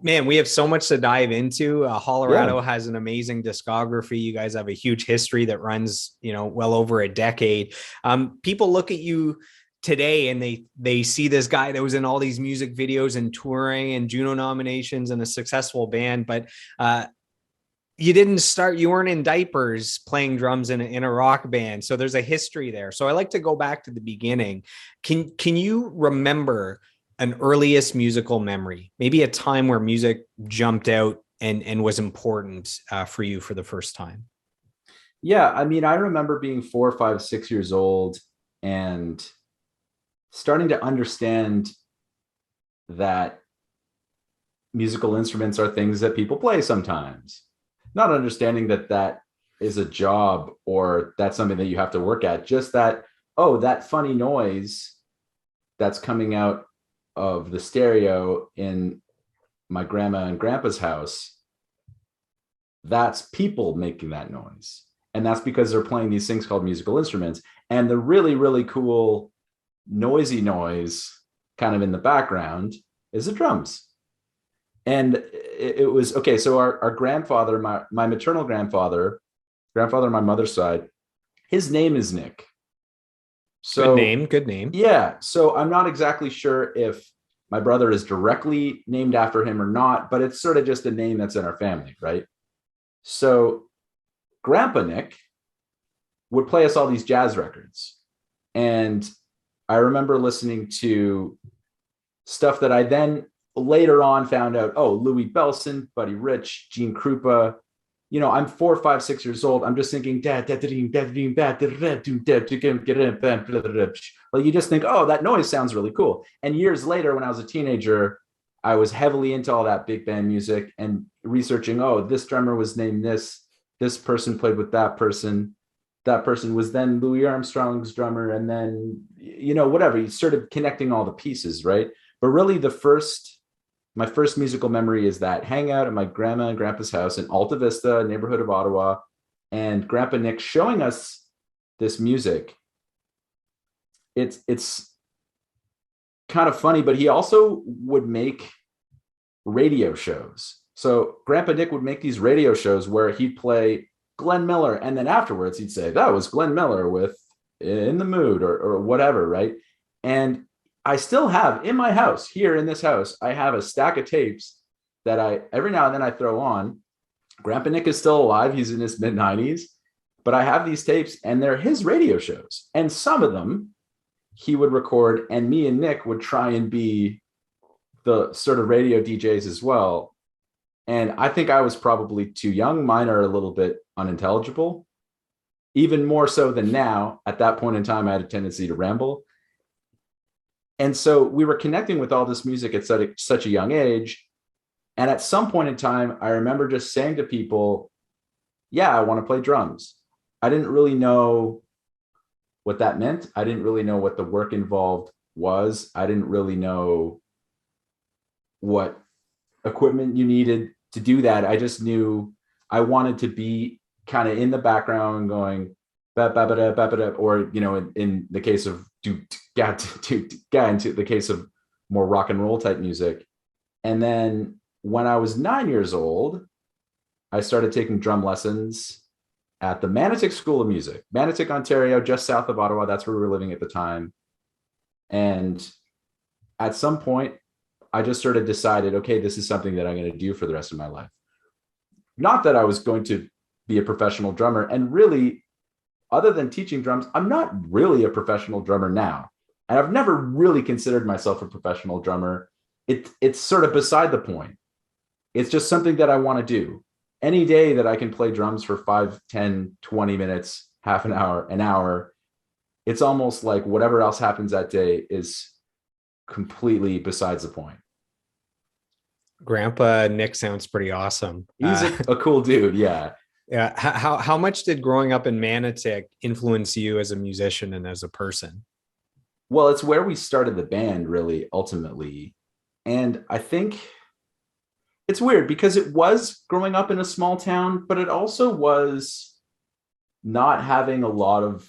Man, we have so much to dive into. Yeah. Hollerado has an amazing discography. You guys have a huge history that runs, well over a decade. People look at you today and they see this guy that was in all these music videos and touring and Juno nominations and a successful band, but you weren't in diapers playing drums in a rock band. So there's a history there. So I like to go back to the beginning. Can you remember an earliest musical memory, maybe a time where music jumped out and was important for you for the first time? Yeah. I mean, I remember being 4, 5, 6 years old and starting to understand that musical instruments are things that people play sometimes, not understanding that that is a job or that's something that you have to work at. Just that, oh, that funny noise that's coming out of the stereo in my grandma and grandpa's house, that's people making that noise. And that's because they're playing these things called musical instruments. And the really, really cool noisy noise kind of in the background is the drums. And it was okay. So our grandfather, my maternal grandfather on my mother's side, his name is Nick. Good So name, good name. yeah, so I'm not exactly sure if my brother is directly named after him or not, but it's sort of just a name that's in our family, right? So Grandpa Nick would play us all these jazz records. And I remember listening to stuff that I then later on found out, oh, Louis Bellson, Buddy Rich, Gene Krupa. You know, I'm 4, 5, 6 years old. I'm just thinking, like you just think, oh, that noise sounds really cool. And years later, when I was a teenager, I was heavily into all that big band music and researching, oh, this drummer was named this person played with that person. That person was then Louis Armstrong's drummer. And then, whatever, you started connecting all the pieces, right? But really my first musical memory is that hangout at my grandma and grandpa's house in Alta Vista, neighborhood of Ottawa, and Grandpa Nick showing us this music. It's kind of funny, but he also would make radio shows. So Grandpa Nick would make these radio shows where he'd play Glenn Miller, and then afterwards he'd say that was Glenn Miller with In the Mood or whatever, right? And I still have in my house, here in this house, I have a stack of tapes that I every now and then I throw on. Grandpa Nick is still alive. He's in his mid-90s, but I have these tapes and they're his radio shows. And some of them he would record, and me and Nick would try and be the sort of radio DJs as well. And I think I was probably too young. Mine are a little bit unintelligible, even more so than now. At that point in time, I had a tendency to ramble. And so we were connecting with all this music at such a young age. And at some point in time, I remember just saying to people, yeah, I want to play drums. I didn't really know what that meant. I didn't really know what the work involved was. I didn't really know what equipment you needed to do that. I just knew I wanted to be kind of in the background going, or in the case of into the case of more rock and roll type music. And then when I was 9 years old, I started taking drum lessons at the Manatee School of Music, Manatee, Ontario, just south of Ottawa. That's where we were living at the time. And at some point, I just sort of decided, okay, this is something that I'm going to do for the rest of my life. Not that I was going to be a professional drummer. And really, other than teaching drums, I'm not really a professional drummer now. And I've never really considered myself a professional drummer. It's sort of beside the point. It's just something that I want to do. Any day that I can play drums for 5, 10, 20 minutes, half an hour, it's almost like whatever else happens that day is completely besides the point. Grandpa Nick sounds pretty awesome. He's a cool dude. Yeah. Yeah. How much did growing up in Manotick influence you as a musician and as a person? Well, it's where we started the band, really, ultimately. And I think it's weird because it was growing up in a small town, but it also was not having a lot of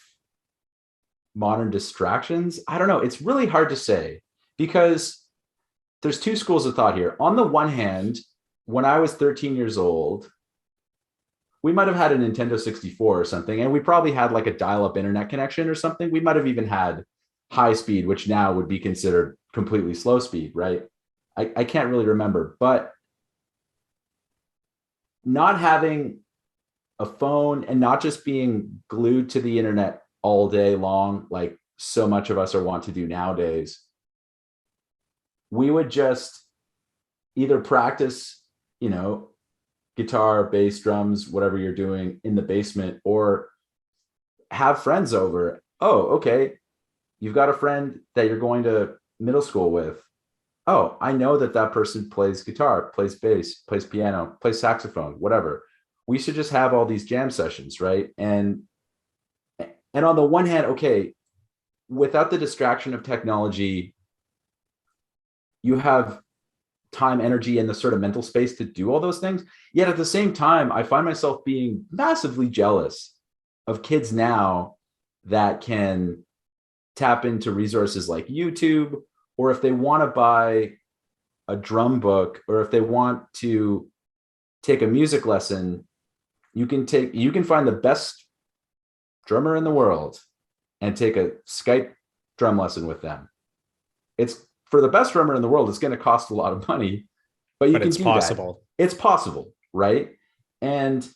modern distractions. I don't know. It's really hard to say because there's two schools of thought here. On the one hand, when I was 13 years old, we might have had a Nintendo 64 or something, and we probably had like a dial-up internet connection or something. We might have even had high speed, which now would be considered completely slow speed, right? I can't really remember, but not having a phone and not just being glued to the internet all day long, like so much of us are wont to do nowadays, we would just either practice, guitar, bass, drums, whatever you're doing in the basement, or have friends over. Oh, okay. You've got a friend that you're going to middle school with. Oh, I know that person plays guitar, plays bass, plays piano, plays saxophone, whatever. We should just have all these jam sessions, right? And on the one hand, okay, without the distraction of technology, you have time, energy, and the sort of mental space to do all those things. Yet at the same time, I find myself being massively jealous of kids now that can tap into resources like YouTube, or if they want to buy a drum book, or if they want to take a music lesson, you can find the best drummer in the world and take a Skype drum lesson with them. It's for the best drummer in the world, it's going to cost a lot of money, but it's do possible. That. It's possible, right? And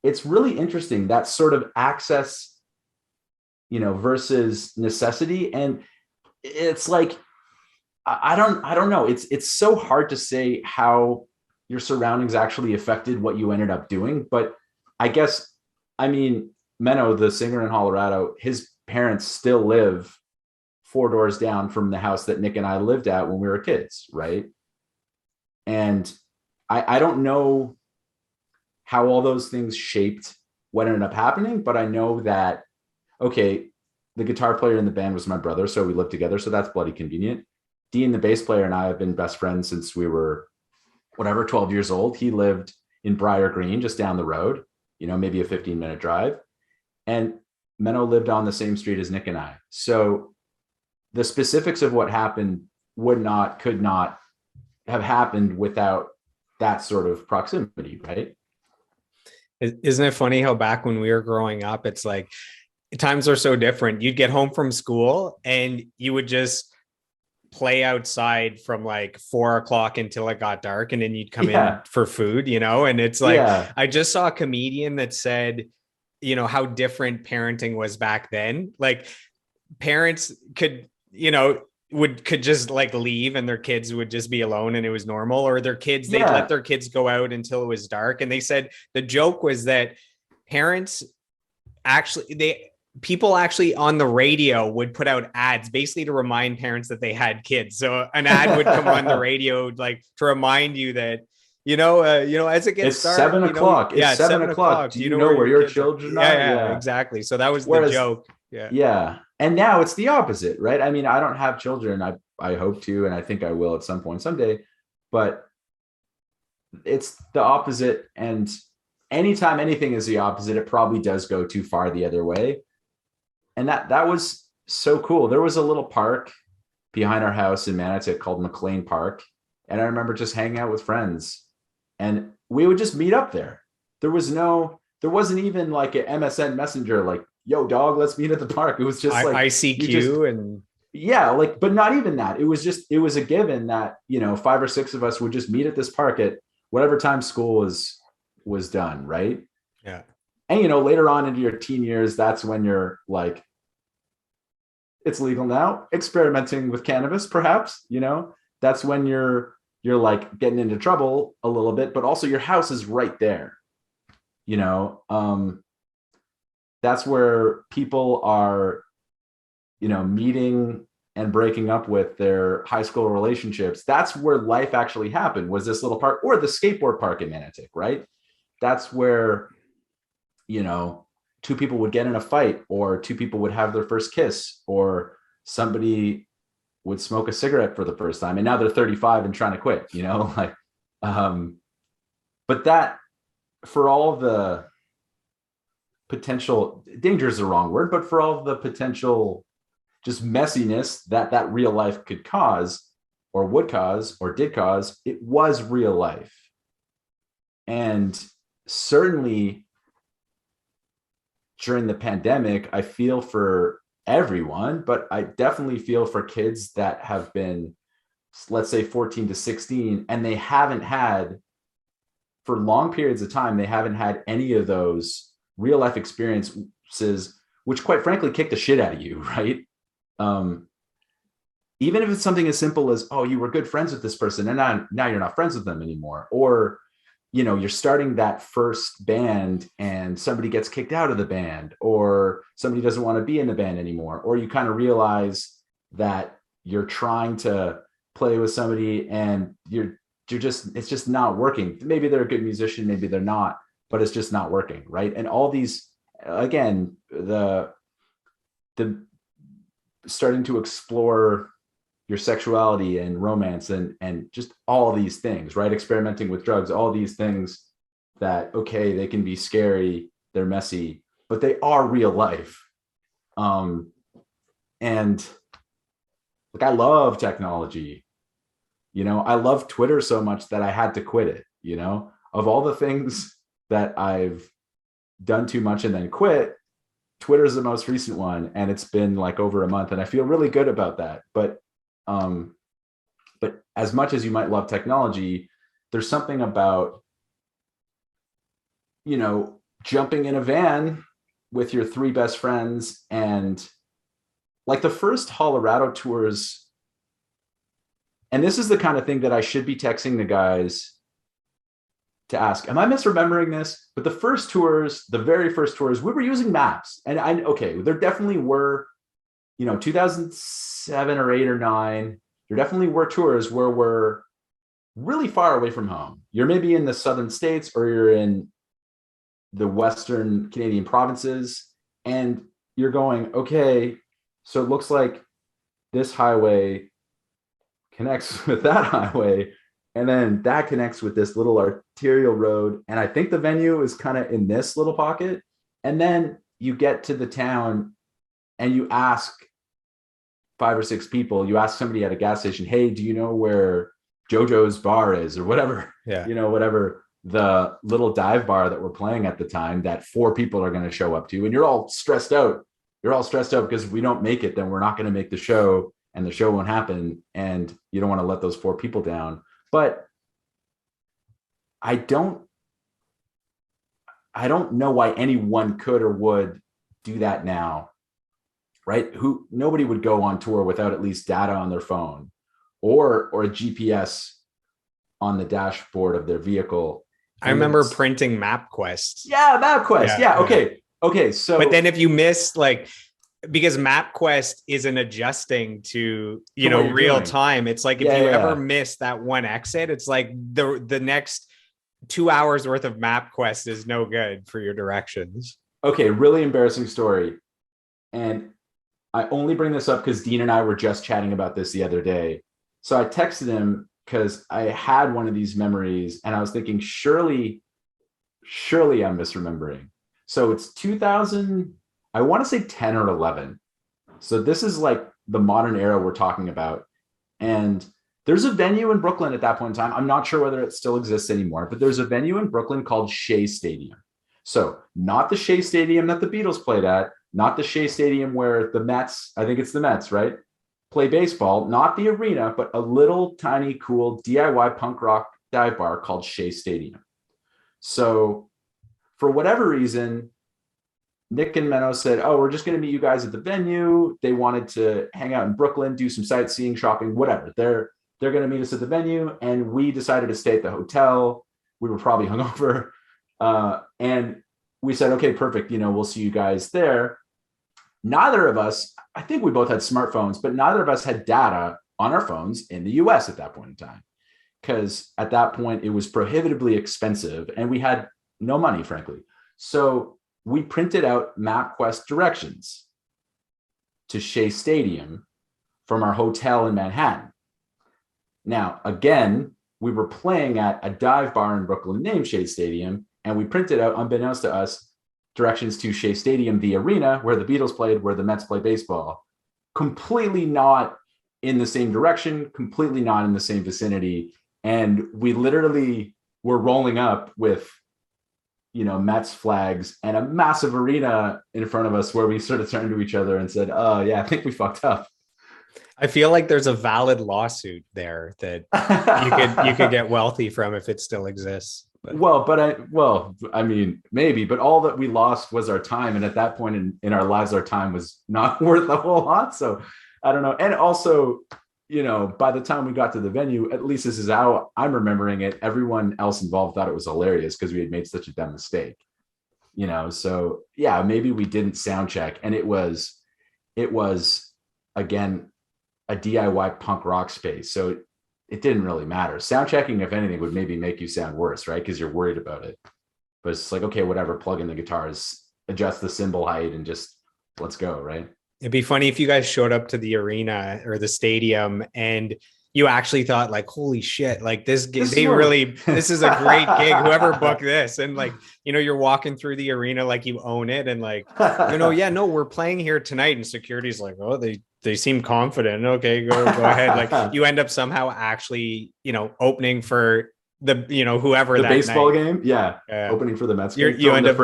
it's really interesting, that sort of access, versus necessity. And it's like, I don't know. It's so hard to say how your surroundings actually affected what you ended up doing. But I guess, Menno, the singer in Hollerado, his parents still live 4 doors down from the house that Nick and I lived at when we were kids, right? And I don't know how all those things shaped what ended up happening, but I know that, okay, the guitar player in the band was my brother, so we lived together, so that's bloody convenient. Dean, the bass player, and I have been best friends since we were 12 years old. He lived in Briar Green, just down the road, maybe a 15-minute drive. And Menno lived on the same street as Nick and I. So the specifics of what happened could not have happened without that sort of proximity, right? Isn't it funny how back when we were growing up, it's like times are so different. You'd get home from school and you would just play outside from like 4 o'clock until it got dark, and then you'd come in for food, and it's like, I just saw a comedian that said, how different parenting was back then. Like parents could, could just like leave and their kids would just be alone and it was normal, or their kids, they'd let their kids go out until it was dark. And they said the joke was that parents people actually on the radio would put out ads basically to remind parents that they had kids. So an ad would come on the radio, like to remind you that, as it gets dark, 7 o'clock. It's 7 o'clock. Do you know where your children are? Yeah, exactly. So that was the joke. Yeah. And now it's the opposite, right? I don't have children. I hope to, and I think I will at some point someday, but it's the opposite. And anytime anything is the opposite, it probably does go too far the other way. And that was so cool. There was a little park behind our house in Manatee called McLean Park. And I remember just hanging out with friends, and we would just meet up there. There wasn't even like an MSN Messenger, like, yo dog, let's meet at the park. It was just like ICQ but not even that. It was a given that, 5 or 6 of us would just meet at this park at whatever time school was done. Right. Yeah. And, later on into your teen years, that's when you're like, it's legal now, experimenting with cannabis, perhaps, that's when you're like getting into trouble a little bit, but also your house is right there. That's where people are, meeting and breaking up with their high school relationships. That's where life actually happened, was this little park, or the skateboard park in Manatee, right? That's where, 2 people would get in a fight, or 2 people would have their first kiss, or somebody would smoke a cigarette for the first time, and now they're 35 and trying to quit, but that, for all the potential danger is the wrong word, but for all the potential just messiness that real life could cause, or would cause or did cause, it was real life. And certainly during the pandemic, I feel for everyone, but I definitely feel for kids that have been, let's say 14 to 16, and they haven't had, for long periods of time, they haven't had any of those real life experiences, which quite frankly kick the shit out of you, right? Even if it's something as simple as, oh, you were good friends with this person and now you're not friends with them anymore. Or, you're starting that first band and somebody gets kicked out of the band, or somebody doesn't want to be in the band anymore. Or you kind of realize that you're trying to play with somebody and it's just not working. Maybe they're a good musician, maybe they're not, but it's just not working, right? And all these, again, the starting to explore your sexuality and romance and just all these things, right? Experimenting with drugs, all these things that, okay, they can be scary, they're messy, but they are real life. And like, I love technology. I love Twitter so much that I had to quit it. Of all the things that I've done too much and then quit, Twitter is the most recent one, and it's been like over a month, and I feel really good about that. But as much as you might love technology, there's something about, jumping in a van with your three best friends, and like the first Hollerado tours. And this is the kind of thing that I should be texting the guys to ask, am I misremembering this? But the very first tours, we were using maps. And there definitely were, 2007 or 8 or 9, there definitely were tours where we're really far away from home. You're maybe in the southern states or you're in the Western Canadian provinces, and you're going, okay, so it looks like this highway connects with that highway, and then that connects with this little arterial road, and I think the venue is kind of in this little pocket. And then you get to the town and you ask 5 or 6 people, you ask somebody at a gas station, hey, do you know where JoJo's bar is, or whatever? Whatever the little dive bar that we're playing at the time that 4 people are going to show up to, and you're all stressed out because if we don't make it, then we're not going to make the show, and the show won't happen, and you don't want to let those 4 people down. But I don't know why anyone could or would do that now, right? Nobody would go on tour without at least data on their phone or a GPS on the dashboard of their vehicle. I remember printing Mapquest. Yeah, Mapquest. Yeah. Okay. So, but then if you miss, because Mapquest isn't adjusting to real time. It's like if you ever miss that one exit, it's like the next 2 hours worth of Mapquest is no good for your directions. Okay, really embarrassing story. And I only bring this up because Dean and I were just chatting about this the other day. So I texted him because I had one of these memories and I was thinking, surely I'm misremembering. So it's 2000, I want to say 10 or 11. So this is like the modern era we're talking about. And there's a venue in Brooklyn at that point in time. I'm not sure whether it still exists anymore, but there's a venue in Brooklyn called Shea Stadium. So not the Shea Stadium that the Beatles played at, not the Shea Stadium where the Mets, I think it's the Mets, right, play baseball, not the arena, but a little tiny cool DIY punk rock dive bar called Shea Stadium. So for whatever reason, Nick and Menno said, oh, we're just going to meet you guys at the venue. They wanted to hang out in Brooklyn, do some sightseeing, shopping, whatever. They're going to meet us at the venue. And we decided to stay at the hotel. We were probably hungover. And we said, okay, perfect. We'll see you guys there. Neither of us, I think we both had smartphones, but neither of us had data on our phones in the US at that point in time. Because at that point, it was prohibitively expensive and we had no money, frankly. So we printed out Mapquest directions to Shea Stadium from our hotel in Manhattan. Now, again, we were playing at a dive bar in Brooklyn named Shea Stadium, and we printed out, unbeknownst to us, directions to Shea Stadium, the arena where the Beatles played, where the Mets play baseball. Completely not in the same direction, completely not in the same vicinity. And we literally were rolling up with, Mets flags and a massive arena in front of us where we sort of turned to each other and said, oh, yeah, I think we fucked up. I feel like there's a valid lawsuit there that you could get wealthy from if it still exists. But. I mean, maybe, but all that we lost was our time. And at that point in our lives, our time was not worth a whole lot. So I don't know. And also, by the time we got to the venue, at least this is how I'm remembering it, everyone else involved thought it was hilarious because we had made such a dumb mistake, so yeah, maybe we didn't sound check. And it was again, a DIY punk rock space. So it didn't really matter. Sound checking, if anything, would maybe make you sound worse, right? Because you're worried about it. But it's like, okay, whatever, plug in the guitars, adjust the cymbal height, and just let's go, right? It'd be funny if you guys showed up to the arena or the stadium and you actually thought like, holy shit, like this is a great gig, whoever booked this. And like, you're walking through the arena like you own it. And like, yeah, no, we're playing here tonight. And security's like, oh, they seem confident. Okay, go ahead. Like you end up somehow actually, opening for the, whoever the that baseball night. game. Yeah. Opening for the Mets. You end up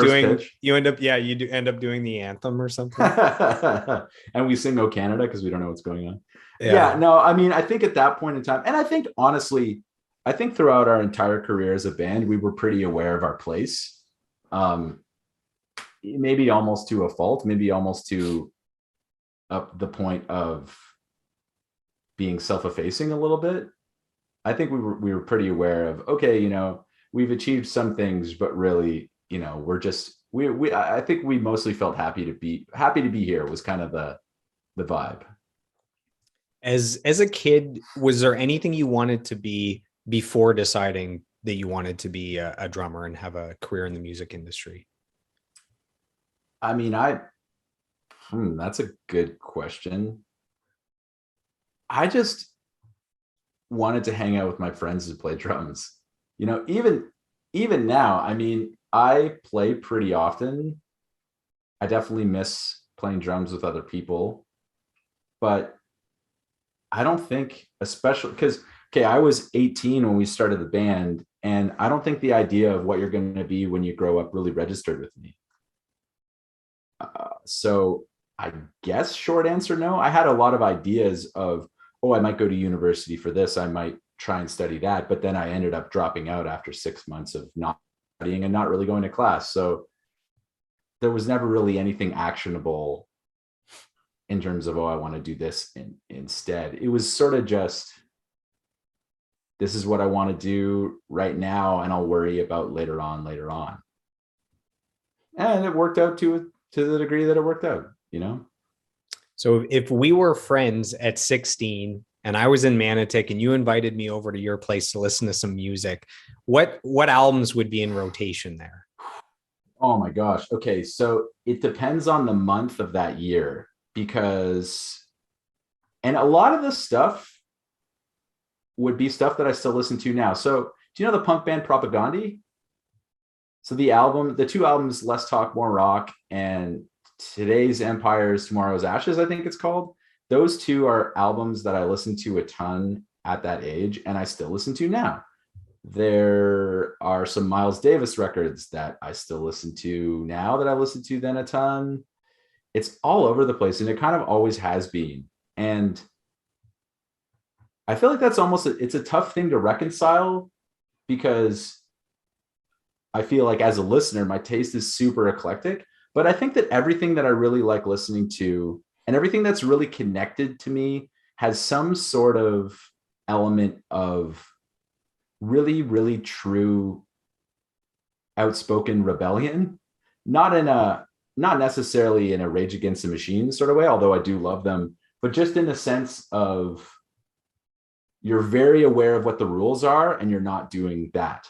doing the anthem or something. And we sing "Oh Canada" because we don't know what's going on. Yeah, no, I mean, I think at that point in time, and I think honestly, throughout our entire career as a band, we were pretty aware of our place. Maybe almost to a fault, maybe almost to the point of being self-effacing a little bit. I think we were pretty aware of, okay, we've achieved some things, but really, we're just I think we mostly felt happy to be here was kind of the vibe. As a kid, was there anything you wanted to be before deciding that you wanted to be a drummer and have a career in the music industry? I mean, that's a good question. I just wanted to hang out with my friends who play drums. Even now, I mean, I play pretty often. I definitely miss playing drums with other people, but I don't think, especially because, okay, I was 18 when we started the band, and I don't think the idea of what you're going to be when you grow up really registered with me. So I guess short answer, no. I had a lot of ideas of, oh, I might go to university for this. I might try and study that. But then I ended up dropping out after 6 months of not studying and not really going to class. So there was never really anything actionable in terms of, oh, I want to do this instead. It was sort of just, this is what I want to do right now, and I'll worry about later on. And it worked out to the degree that it worked out, So if we were friends at 16 and I was in Manatic and you invited me over to your place to listen to some music, what albums would be in rotation there? Oh my gosh. Okay. So it depends on the month of that year, and a lot of this stuff would be stuff that I still listen to now. So do you know the punk band Propagandhi? So the two albums, Less Talk, More Rock, and Today's Empires, Tomorrow's Ashes, I think it's called. Those two are albums that I listened to a ton at that age, and I still listen to now. There are some Miles Davis records that I still listen to now that I listened to then a ton. It's all over the place, and it kind of always has been. And I feel like that's it's a tough thing to reconcile, because I feel like as a listener, my taste is super eclectic, but I think that everything that I really like listening to and everything that's really connected to me has some sort of element of really, really true outspoken rebellion, not necessarily in a Rage Against the Machine sort of way, although I do love them, but just in the sense of you're very aware of what the rules are and you're not doing that.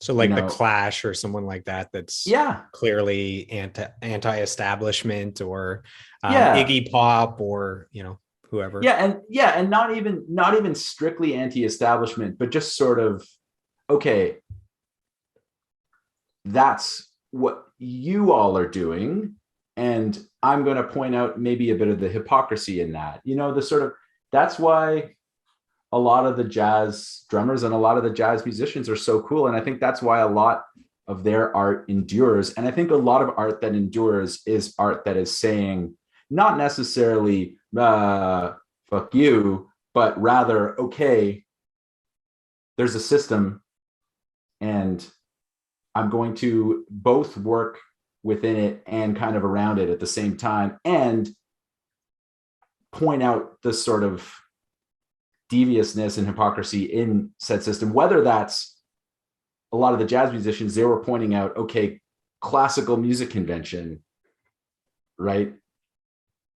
So like the Clash or someone like that, that's clearly anti-establishment, or Iggy Pop, or whoever. And not even strictly anti-establishment, but just sort of, okay, that's what you all are doing, And I'm going to point out maybe a bit of the hypocrisy in that, the sort of, that's why a lot of the jazz drummers and a lot of the jazz musicians are so cool. And I think that's why a lot of their art endures. And I think a lot of art that endures is art that is saying, not necessarily, fuck you, but rather, okay, there's a system and I'm going to both work within it and kind of around it at the same time and point out the sort of deviousness and hypocrisy in said system, whether that's a lot of the jazz musicians, they were pointing out, okay, classical music convention, right?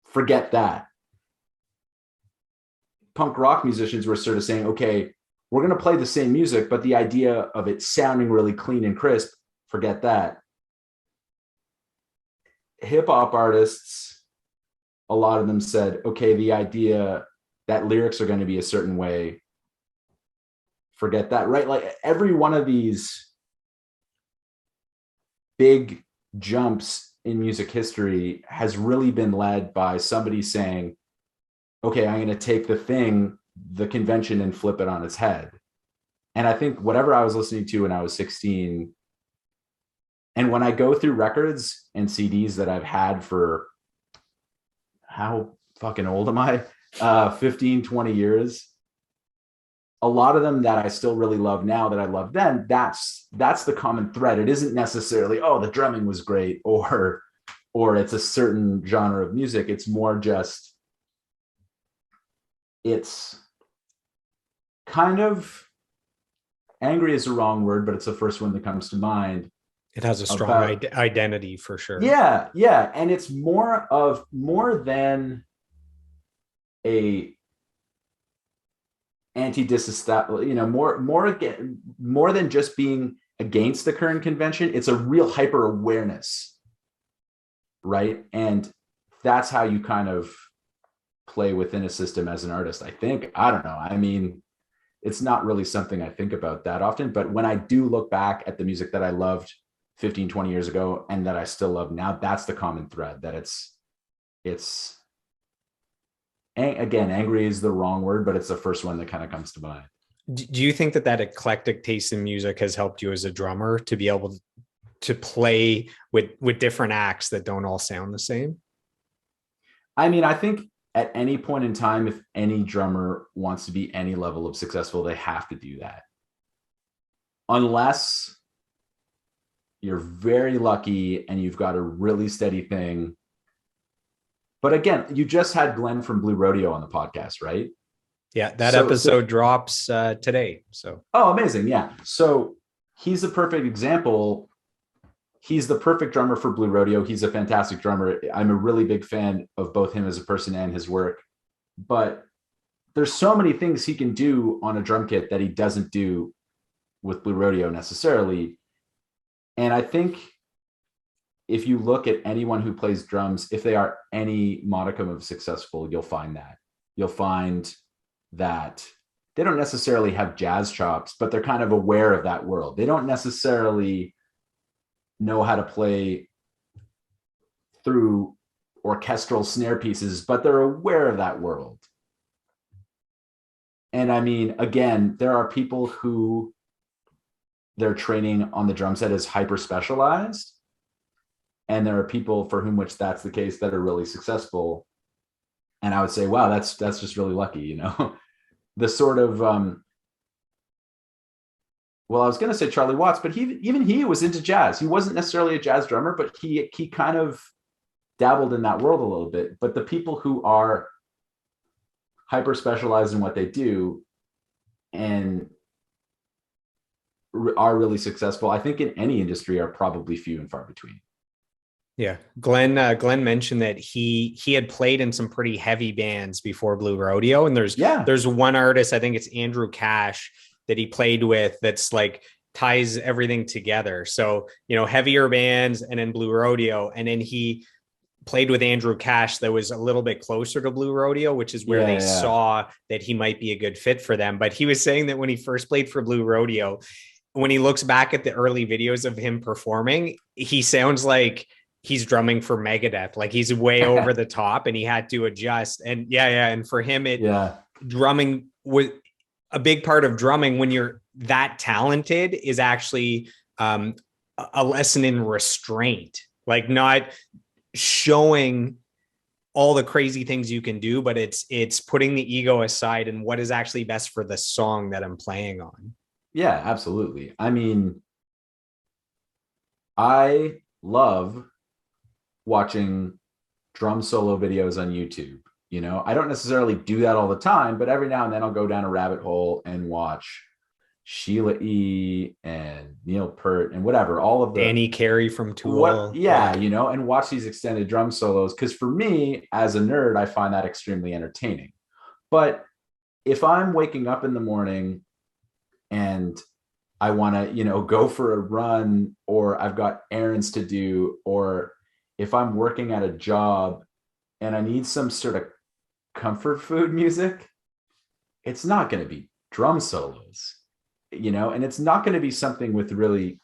Forget that. Punk rock musicians were sort of saying, okay, we're going to play the same music, but the idea of it sounding really clean and crisp, forget that. Hip hop artists, a lot of them said, okay, the idea that lyrics are going to be a certain way, forget that, right? Like every one of these big jumps in music history has really been led by somebody saying, okay, I'm going to take the convention and flip it on its head. And I think whatever I was listening to when I was 16, and when I go through records and CDs that I've had for, how fucking old am I? 15, 20 years. A lot of them that I still really love now that I loved then, that's the common thread. It isn't necessarily, oh, the drumming was great, or it's a certain genre of music. It's more just, it's kind of, angry is the wrong word, but it's the first one that comes to mind. It has a strong identity for sure. Yeah. And it's more than a anti-disestablishment, more than just being against the current convention. It's a real hyper awareness, right? And that's how you kind of play within a system as an artist, I think. I don't know. I mean, it's not really something I think about that often, but when I do look back at the music that I loved 15, 20 years ago and that I still love now, that's the common thread. That it's again, angry is the wrong word, but it's the first one that kind of comes to mind. Do you think that eclectic taste in music has helped you as a drummer to be able to play with different acts that don't all sound the same? I mean, I think at any point in time, if any drummer wants to be any level of successful, they have to do that. Unless you're very lucky and you've got a really steady thing. But again, you just had Glenn from Blue Rodeo on the podcast, right? Yeah, that episode drops today. So, oh, amazing. Yeah. So he's the perfect example. He's the perfect drummer for Blue Rodeo. He's a fantastic drummer. I'm a really big fan of both him as a person and his work. But there's so many things he can do on a drum kit that he doesn't do with Blue Rodeo necessarily. And I think if you look at anyone who plays drums, if they are any modicum of successful, you'll find that. You'll find that they don't necessarily have jazz chops, but they're kind of aware of that world. They don't necessarily know how to play through orchestral snare pieces, but they're aware of that world. And I mean, again, there are people who their training on the drum set is hyper specialized. And there are people for whom which that's the case that are really successful. And I would say, wow, that's just really lucky, you know. The sort of well, I was going to say Charlie Watts, but he was into jazz. He wasn't necessarily a jazz drummer, but he kind of dabbled in that world a little bit. But the people who are hyper specialized in what they do and are really successful, I think in any industry, are probably few and far between. Yeah. Glenn mentioned that he had played in some pretty heavy bands before Blue Rodeo. And there's one artist, I think it's Andrew Cash, that he played with that's like ties everything together. So, you know, heavier bands and then Blue Rodeo. And then he played with Andrew Cash that was a little bit closer to Blue Rodeo, which is where they saw that he might be a good fit for them. But he was saying that when he first played for Blue Rodeo, when he looks back at the early videos of him performing, he sounds like he's drumming for Megadeth. Like he's way over the top and he had to adjust. And yeah. And for him, drumming was a big part of drumming when you're that talented is actually a lesson in restraint, like not showing all the crazy things you can do, but it's putting the ego aside and what is actually best for the song that I'm playing on. Yeah, absolutely. I mean, I love watching drum solo videos on YouTube. You know, I don't necessarily do that all the time, but every now and then I'll go down a rabbit hole and watch Sheila E. and Neil Peart and whatever, all of the Danny Carey from Tool. You know, and watch these extended drum solos. Because for me, as a nerd, I find that extremely entertaining. But if I'm waking up in the morning and I want to, you know, go for a run, or I've got errands to do, or if I'm working at a job and I need some sort of comfort food music, it's not going to be drum solos, you know, and it's not going to be something with really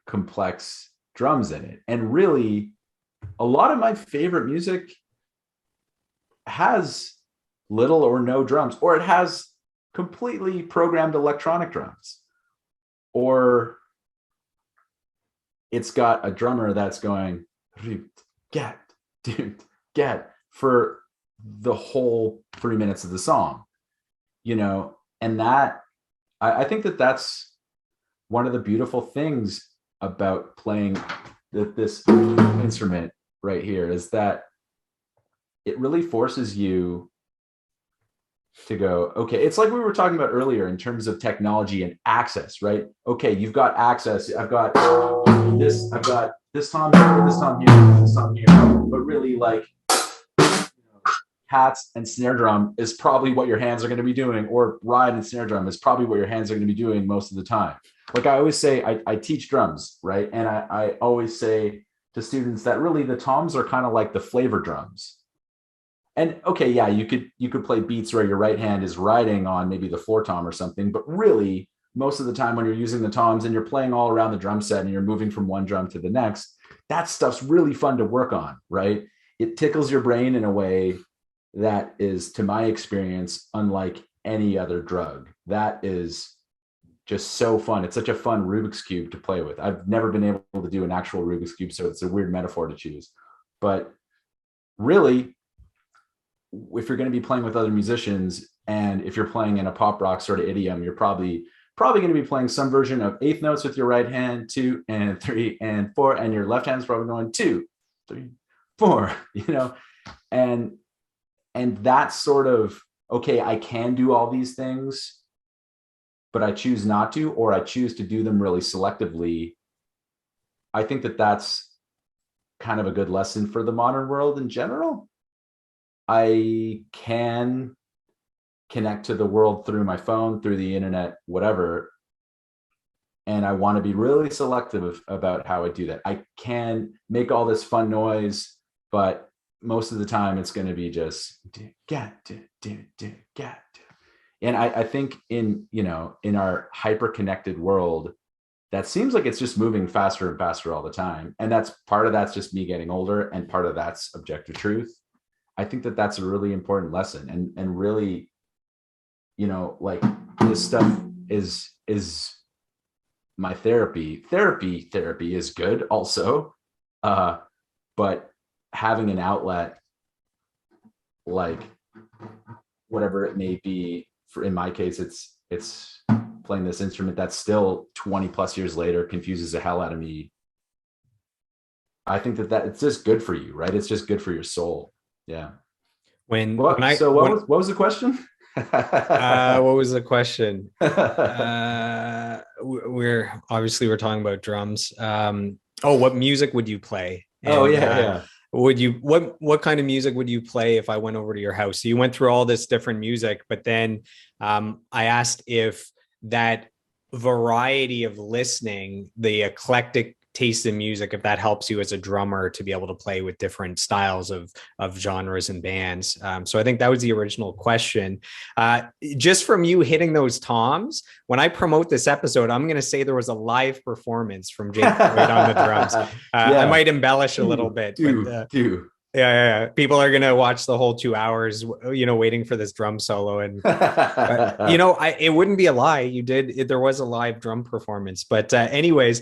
complex drums in it. And really, a lot of my favorite music has little or no drums, or it has completely programmed electronic drums, or it's got a drummer that's going get for the whole 3 minutes of the song, you know. And that I think that that's one of the beautiful things about playing this instrument right here, is that it really forces you to go, okay, it's like we were talking about earlier in terms of technology and access, right? Okay, you've got access. I've got this tom here, this tom here, this tom here. But really, like, hats and snare drum is probably what your hands are going to be doing, or ride and snare drum is probably what your hands are going to be doing most of the time. Like I always say, I teach drums, right? And I always say to students that really the toms are kind of like the flavor drums. And okay, yeah, you could play beats where your right hand is riding on maybe the floor tom or something, but really most of the time when you're using the toms and you're playing all around the drum set and you're moving from one drum to the next, that stuff's really fun to work on, right? It tickles your brain in a way that is, to my experience, unlike any other drug. That is just so fun. It's such a fun Rubik's Cube to play with. I've never been able to do an actual Rubik's Cube, so it's a weird metaphor to choose. But really, if you're going to be playing with other musicians, and if you're playing in a pop rock sort of idiom, you're probably going to be playing some version of eighth notes with your right hand, 2 and 3 and 4, and your left hand's probably going 2, 3, 4, you know. And that's sort of, okay, I can do all these things, but I choose not to, or I choose to do them really selectively. I think that that's kind of a good lesson for the modern world in general. I can connect to the world through my phone, through the internet, whatever. And I want to be really selective about how I do that. I can make all this fun noise, but most of the time it's going to be just and I think in our hyper connected world, that seems like it's just moving faster and faster all the time. And that's part of that's just me getting older, and part of that's objective truth. I think that that's a really important lesson, and really, you know, like, this stuff is my therapy. Therapy is good also, but having an outlet, like whatever it may be, for in my case, it's playing this instrument that still 20 plus years later confuses the hell out of me. I think that it's just good for you, right? It's just good for your soul. Yeah. What was the question? What was the question? We're talking about drums. What music would you play? And, what kind of music would you play if I went over to your house? So you went through all this different music, but then I asked if that variety of listening, the eclectic taste in music, if that helps you as a drummer to be able to play with different styles of genres and bands. So I think that was the original question. Just from you hitting those toms, when I promote this episode, I'm going to say there was a live performance from Jake Boyd on the drums. I might embellish a little bit, but yeah. People are going to watch the whole 2 hours, waiting for this drum solo. And, it wouldn't be a lie. There was a live drum performance. But anyways,